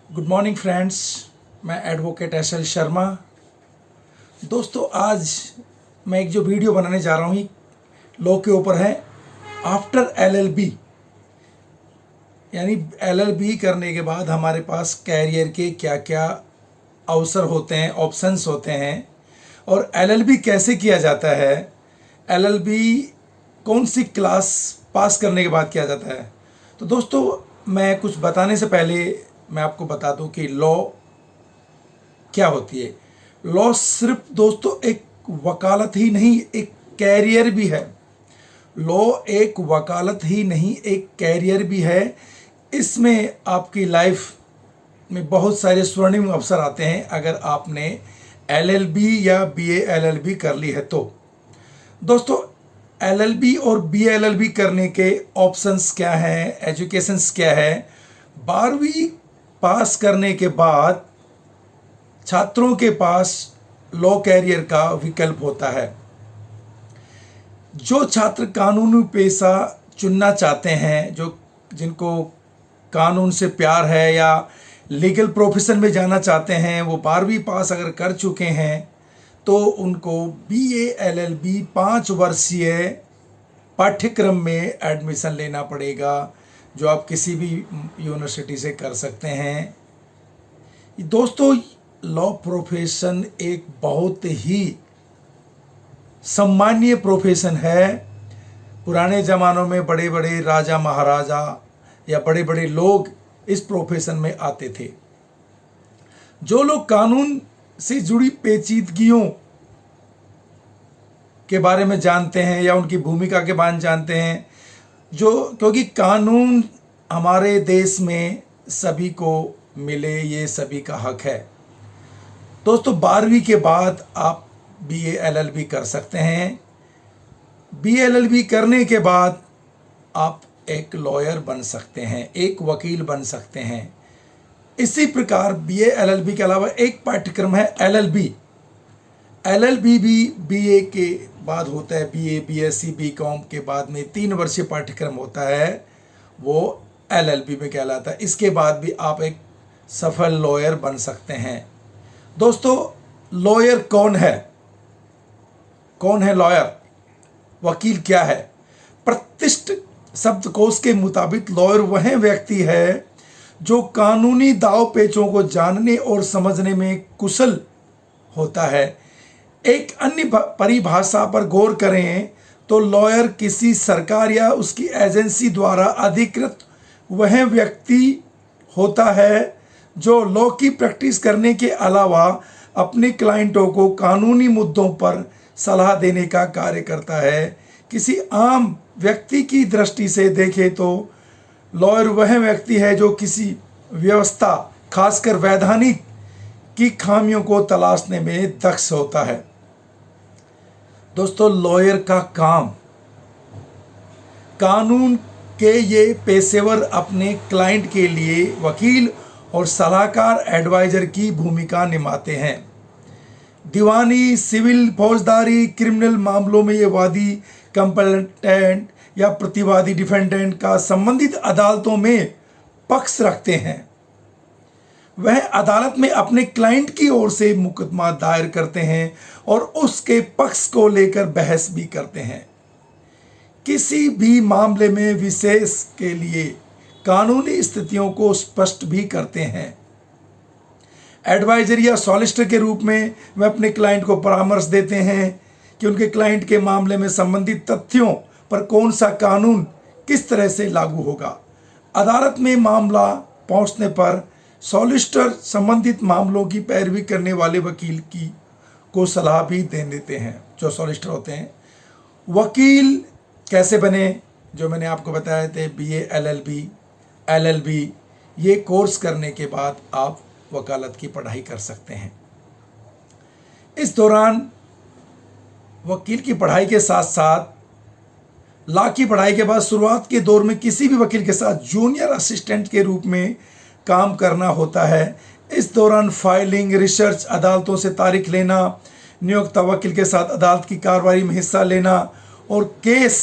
Good morning friends. मैं advocate S L Sharma. दोस्तों, आज मैं एक जो वीडियो बनाने जा रहा हूँ लॉ के ऊपर है। आफ्टर एलएलबी, यानी एलएलबी करने के बाद हमारे पास कैरियर के क्या क्या अवसर होते हैं, ऑप्शंस होते हैं, और एलएलबी कैसे किया जाता है, एलएलबी कौन सी क्लास पास करने के बाद किया जाता है। तो दोस्तों, मैं कुछ बताने से पहले मैं आपको बता दूं कि लॉ क्या होती है। लॉ सिर्फ दोस्तों एक वकालत ही नहीं, एक कैरियर भी है। लॉ एक वकालत ही नहीं, एक कैरियर भी है। इसमें आपकी लाइफ में बहुत सारे स्वर्णिम अवसर आते हैं अगर आपने एलएलबी या बीए एलएलबी कर ली है तो। दोस्तों, एलएलबी और बीएलएलबी करने के ऑप्शंस क्या हैं, एजुकेशंस क्या है। 12वीं पास करने के बाद छात्रों के पास लॉ कैरियर का विकल्प होता है। जो छात्र कानूनी पेशा चुनना चाहते हैं, जिनको कानून से प्यार है या लीगल प्रोफेशन में जाना चाहते हैं, वो 12वीं पास अगर कर चुके हैं तो उनको बीए एलएलबी 5 वर्षीय पाठ्यक्रम में एडमिशन लेना पड़ेगा, जो आप किसी भी यूनिवर्सिटी से कर सकते हैं। दोस्तों, लॉ प्रोफेशन एक बहुत ही सम्मानीय प्रोफेशन है। पुराने ज़मानों में बड़े बड़े राजा महाराजा या बड़े बड़े लोग इस प्रोफेशन में आते थे। जो लोग कानून से जुड़ी पेचीदगियों के बारे में जानते हैं या उनकी भूमिका के बारे में जानते हैं, क्योंकि कानून हमारे देश में सभी को मिले, ये सभी का हक है। दोस्तों, 12वीं के बाद आप बीए एलएलबी कर सकते हैं। बीए एलएलबी करने के बाद आप एक लॉयर बन सकते हैं, एक वकील बन सकते हैं। इसी प्रकार बीए एलएलबी के अलावा एक पाठ्यक्रम है एलएलबी। एलएलबी भी बीए के बाद होता है। बीए, बीएससी, बीकॉम के बाद में 3 वर्षीय पाठ्यक्रम होता है, वो एलएलबी में कहलाता है। इसके बाद भी आप एक सफल लॉयर बन सकते हैं। दोस्तों, लॉयर कौन है? कौन है लॉयर? वकील क्या है? प्रतिष्ठित शब्दकोश के मुताबिक लॉयर वह व्यक्ति है जो कानूनी दाव पेचों को जानने और समझने में कुशल होता है। एक अन्य परिभाषा पर गौर करें तो लॉयर किसी सरकार या उसकी एजेंसी द्वारा अधिकृत वह व्यक्ति होता है जो लॉ की प्रैक्टिस करने के अलावा अपने क्लाइंटों को कानूनी मुद्दों पर सलाह देने का कार्य करता है। किसी आम व्यक्ति की दृष्टि से देखें तो लॉयर वह व्यक्ति है जो किसी व्यवस्था, खासकर वैधानिक की खामियों को तलाशने में दक्ष होता है। दोस्तों, लॉयर का काम, कानून के ये पेशेवर अपने क्लाइंट के लिए वकील और सलाहकार, एडवाइजर की भूमिका निभाते हैं। दीवानी, सिविल, फौजदारी, क्रिमिनल मामलों में ये वादी, कंप्लेंटेंट या प्रतिवादी, डिफेंडेंट का संबंधित अदालतों में पक्ष रखते हैं। वह अदालत में अपने क्लाइंट की ओर से मुकदमा दायर करते हैं और उसके पक्ष को लेकर बहस भी करते हैं। किसी भी मामले में विशेष के लिए कानूनी स्थितियों को स्पष्ट भी करते हैं। एडवाइजर या सॉलिसिटर के रूप में वे अपने क्लाइंट को परामर्श देते हैं कि उनके क्लाइंट के मामले में संबंधित तथ्यों पर कौन सा कानून किस तरह से लागू होगा। अदालत में मामला पहुंचने पर सॉलिसिटर संबंधित मामलों की पैरवी करने वाले वकील को सलाह भी दे देते हैं, जो सॉलिसिटर होते हैं। वकील कैसे बने? जो मैंने आपको बताए थे, बीए एलएलबी, एलएलबी, ये कोर्स करने के बाद आप वकालत की पढ़ाई कर सकते हैं। इस दौरान वकील की पढ़ाई के साथ साथ लॉ की पढ़ाई के बाद शुरुआत के दौर में किसी भी वकील के साथ जूनियर असिस्टेंट के रूप में काम करना होता है। इस दौरान फाइलिंग, रिसर्च, अदालतों से तारीख लेना, नियोक्ता वकील के साथ अदालत की कार्रवाई में हिस्सा लेना और केस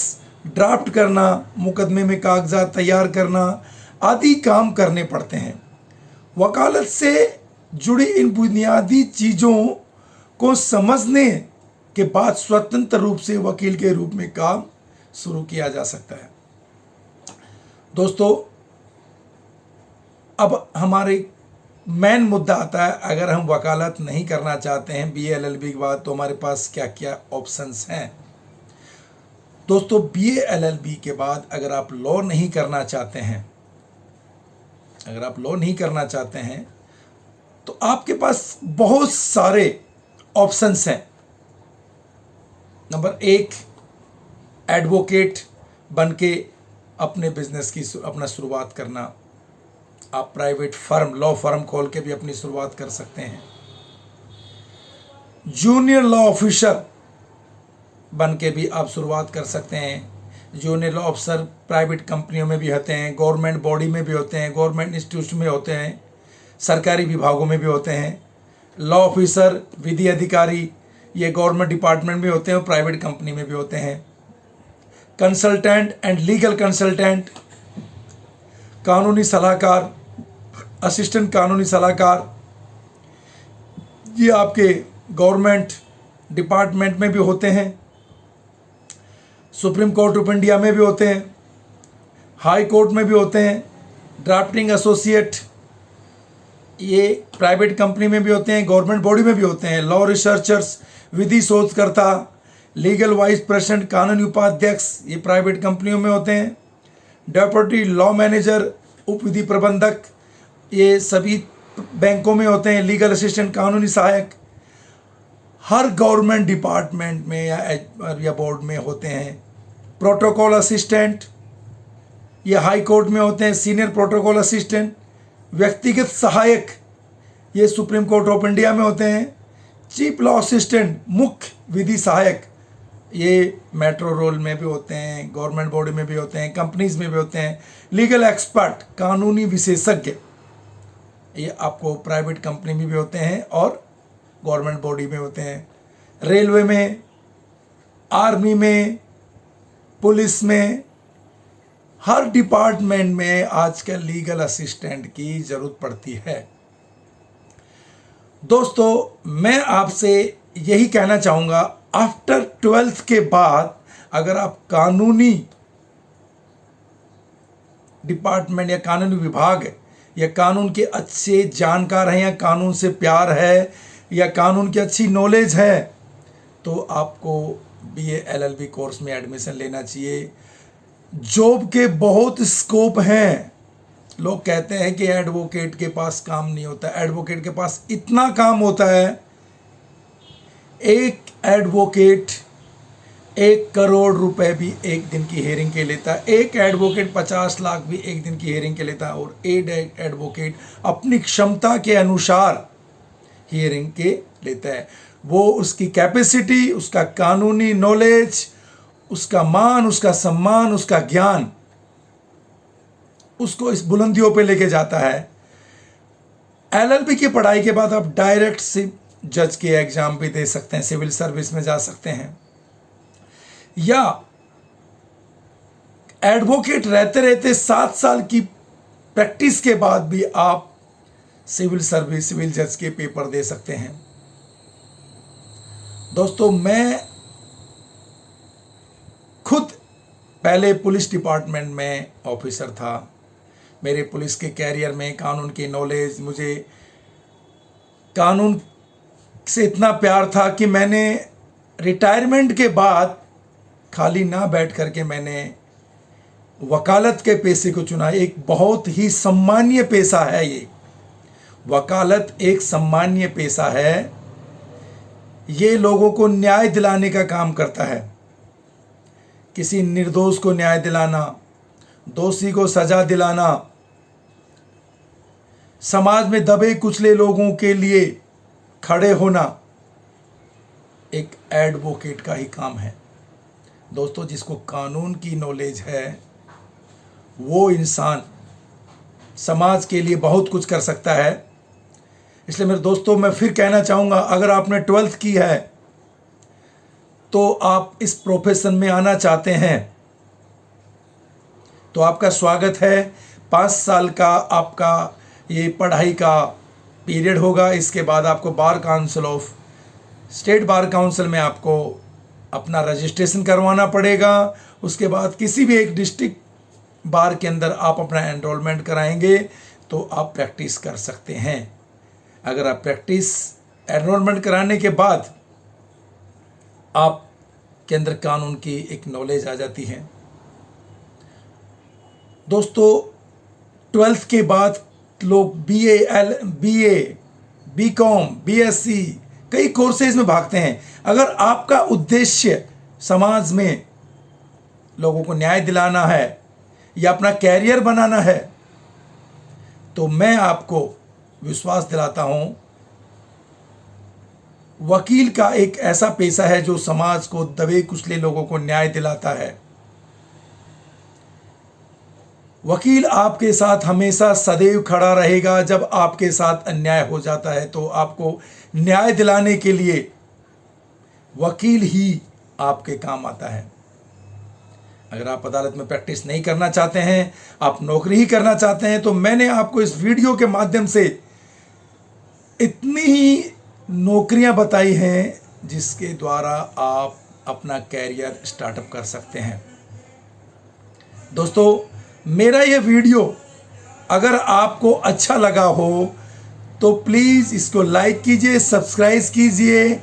ड्राफ्ट करना, मुकदमे में कागजात तैयार करना आदि काम करने पड़ते हैं। वकालत से जुड़ी इन बुनियादी चीज़ों को समझने के बाद स्वतंत्र रूप से वकील के रूप में काम शुरू किया जा सकता है। दोस्तों, अब हमारे मेन मुद्दा आता है, अगर हम वकालत नहीं करना चाहते हैं BA LLB के बाद, तो हमारे पास क्या क्या ऑप्शंस हैं। दोस्तों, BA LLB के बाद अगर आप लॉ नहीं करना चाहते हैं, तो आपके पास बहुत सारे ऑप्शंस हैं। नंबर 1, एडवोकेट बन के अपने बिजनेस की अपना शुरुआत करना। आप प्राइवेट फर्म, लॉ फर्म खोल के भी अपनी शुरुआत कर सकते हैं। जूनियर लॉ ऑफिसर बन के भी आप शुरुआत कर सकते हैं। जूनियर लॉ ऑफिसर प्राइवेट कंपनियों में भी होते हैं, गवर्नमेंट बॉडी में भी होते हैं, गवर्नमेंट इंस्टीट्यूशन में होते हैं, सरकारी विभागों में भी होते हैं। लॉ ऑफिसर, विधि अधिकारी, ये गवर्नमेंट डिपार्टमेंट में होते हैं और प्राइवेट कंपनी में भी होते हैं। कंसल्टेंट एंड लीगल कंसल्टेंट, कानूनी सलाहकार, असिस्टेंट कानूनी सलाहकार, ये आपके गवर्नमेंट डिपार्टमेंट में भी होते हैं, सुप्रीम कोर्ट ऑफ इंडिया में भी होते हैं, हाई कोर्ट में भी होते हैं। ड्राफ्टिंग एसोसिएट, ये प्राइवेट कंपनी में भी होते हैं, गवर्नमेंट बॉडी में भी होते हैं। लॉ रिसर्चर्स, विधि शोधकर्ता, लीगल वाइस प्रेसिडेंट, कानूनी उपाध्यक्ष, ये प्राइवेट कंपनियों में होते हैं। डेप्यूटी लॉ मैनेजर, उप विधि प्रबंधक, ये सभी बैंकों में होते हैं। लीगल असिस्टेंट, कानूनी सहायक, हर गवर्नमेंट डिपार्टमेंट में या बोर्ड में होते हैं। प्रोटोकॉल असिस्टेंट, ये हाई कोर्ट में होते हैं। सीनियर प्रोटोकॉल असिस्टेंट, व्यक्तिगत सहायक, ये सुप्रीम कोर्ट ऑफ इंडिया में होते हैं। चीफ लॉ असिस्टेंट, मुख्य विधि सहायक, ये मेट्रो रोल में भी होते हैं, गवर्नमेंट बॉडी में भी होते हैं, कंपनीज में भी होते हैं। लीगल एक्सपर्ट, कानूनी विशेषज्ञ, ये आपको प्राइवेट कंपनी में भी होते हैं और गवर्नमेंट बॉडी में होते हैं। रेलवे में, आर्मी में, पुलिस में, हर डिपार्टमेंट में आजकल लीगल असिस्टेंट की ज़रूरत पड़ती है। दोस्तों, मैं आपसे यही कहना चाहूँगा, आफ्टर 12th के बाद अगर आप कानूनी डिपार्टमेंट या कानूनी विभाग या कानून के अच्छे जानकार हैं, या कानून से प्यार है, या कानून की अच्छी नॉलेज है, तो आपको BA LLB कोर्स में एडमिशन लेना चाहिए। जॉब के बहुत स्कोप हैं। लोग कहते हैं कि एडवोकेट के पास काम नहीं होता। एडवोकेट के पास इतना काम होता है। एक एडवोकेट 1 करोड़ रुपए भी एक दिन की हेयरिंग के लेता है। एक एडवोकेट 50 लाख भी एक दिन की हेयरिंग के लेता है। और एक एडवोकेट अपनी क्षमता के अनुसार हियरिंग के लेता है। वो उसकी कैपेसिटी, उसका कानूनी नॉलेज, उसका मान, उसका सम्मान, उसका ज्ञान उसको इस बुलंदियों पे लेके जाता है। LLB की पढ़ाई के बाद आप डायरेक्ट से जज के एग्जाम भी दे सकते हैं, सिविल सर्विस में जा सकते हैं, या एडवोकेट रहते रहते 7 साल की प्रैक्टिस के बाद भी आप सिविल सर्विस, सिविल जज के पेपर दे सकते हैं। दोस्तों, मैं खुद पहले पुलिस डिपार्टमेंट में ऑफिसर था। मेरे पुलिस के कैरियर में कानून की नॉलेज, मुझे कानून से इतना प्यार था कि मैंने रिटायरमेंट के बाद खाली ना बैठ करके मैंने वकालत के पेशे को चुना। एक बहुत ही सम्मानीय पेशा है ये। वकालत एक सम्मानीय पेशा है। ये लोगों को न्याय दिलाने का काम करता है। किसी निर्दोष को न्याय दिलाना, दोषी को सजा दिलाना, समाज में दबे कुचले लोगों के लिए खड़े होना, एक एडवोकेट का ही काम है। दोस्तों, जिसको कानून की नॉलेज है वो इंसान समाज के लिए बहुत कुछ कर सकता है। इसलिए मेरे दोस्तों, मैं फिर कहना चाहूँगा, अगर आपने 12th की है तो आप इस प्रोफेशन में आना चाहते हैं तो आपका स्वागत है। 5 साल का आपका ये पढ़ाई का पीरियड होगा। इसके बाद आपको स्टेट बार काउंसिल में आपको अपना रजिस्ट्रेशन करवाना पड़ेगा। उसके बाद किसी भी एक डिस्ट्रिक्ट बार के अंदर आप अपना एनरोलमेंट कराएंगे तो आप प्रैक्टिस कर सकते हैं। अगर आप एनरोलमेंट कराने के बाद आप के अंदर कानून की एक नॉलेज आ जाती है। दोस्तों 12th के बाद लोग BA, BCom, BSc कई कोर्सेज में भागते हैं। अगर आपका उद्देश्य समाज में लोगों को न्याय दिलाना है या अपना कैरियर बनाना है तो मैं आपको विश्वास दिलाता हूं, वकील का एक ऐसा पेशा है जो समाज को दबे कुचले लोगों को न्याय दिलाता है। वकील आपके साथ हमेशा सदैव खड़ा रहेगा। जब आपके साथ अन्याय हो जाता है तो आपको न्याय दिलाने के लिए वकील ही आपके काम आता है। अगर आप अदालत में प्रैक्टिस नहीं करना चाहते हैं, आप नौकरी ही करना चाहते हैं, तो मैंने आपको इस वीडियो के माध्यम से इतनी ही नौकरियां बताई हैं जिसके द्वारा आप अपना कैरियर स्टार्टअप कर सकते हैं। दोस्तों मेरा ये वीडियो अगर आपको अच्छा लगा हो तो प्लीज़ इसको लाइक कीजिए, सब्सक्राइब कीजिए,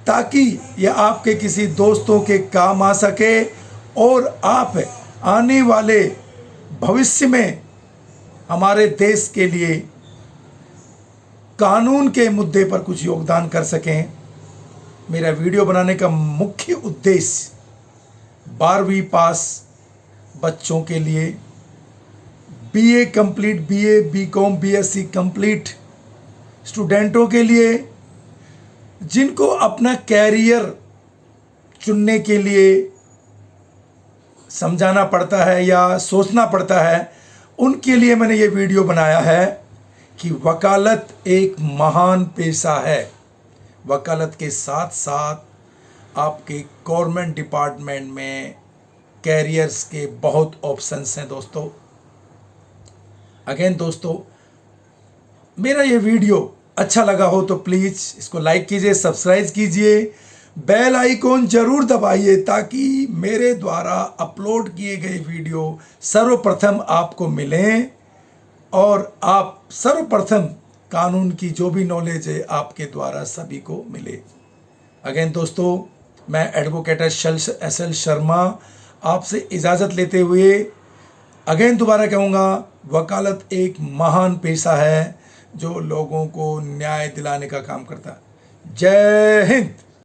ताकि ये आपके किसी दोस्तों के काम आ सके और आप आने वाले भविष्य में हमारे देश के लिए कानून के मुद्दे पर कुछ योगदान कर सकें। मेरा वीडियो बनाने का मुख्य उद्देश्य 12वीं पास बच्चों के लिए, BA complete, BA, BCom, BSc complete स्टूडेंटों के लिए, जिनको अपना कैरियर चुनने के लिए समझाना पड़ता है या सोचना पड़ता है, उनके लिए मैंने ये वीडियो बनाया है कि वकालत एक महान पेशा है। वकालत के साथ साथ आपके गवर्नमेंट डिपार्टमेंट में कैरियर्स के बहुत ऑप्शंस हैं। दोस्तों अगेन दोस्तों, मेरा ये वीडियो अच्छा लगा हो तो प्लीज़ इसको लाइक कीजिए, सब्सक्राइब कीजिए, बेल आइकॉन जरूर दबाइए ताकि मेरे द्वारा अपलोड किए गए वीडियो सर्वप्रथम आपको मिलें और आप सर्वप्रथम कानून की जो भी नॉलेज है आपके द्वारा सभी को मिले। अगेन दोस्तों, मैं एडवोकेट SL शर्मा आपसे इजाज़त लेते हुए अगेन दोबारा कहूँगा, वकालत एक महान पेशा है जो लोगों को न्याय दिलाने का काम करता है। जय हिंद।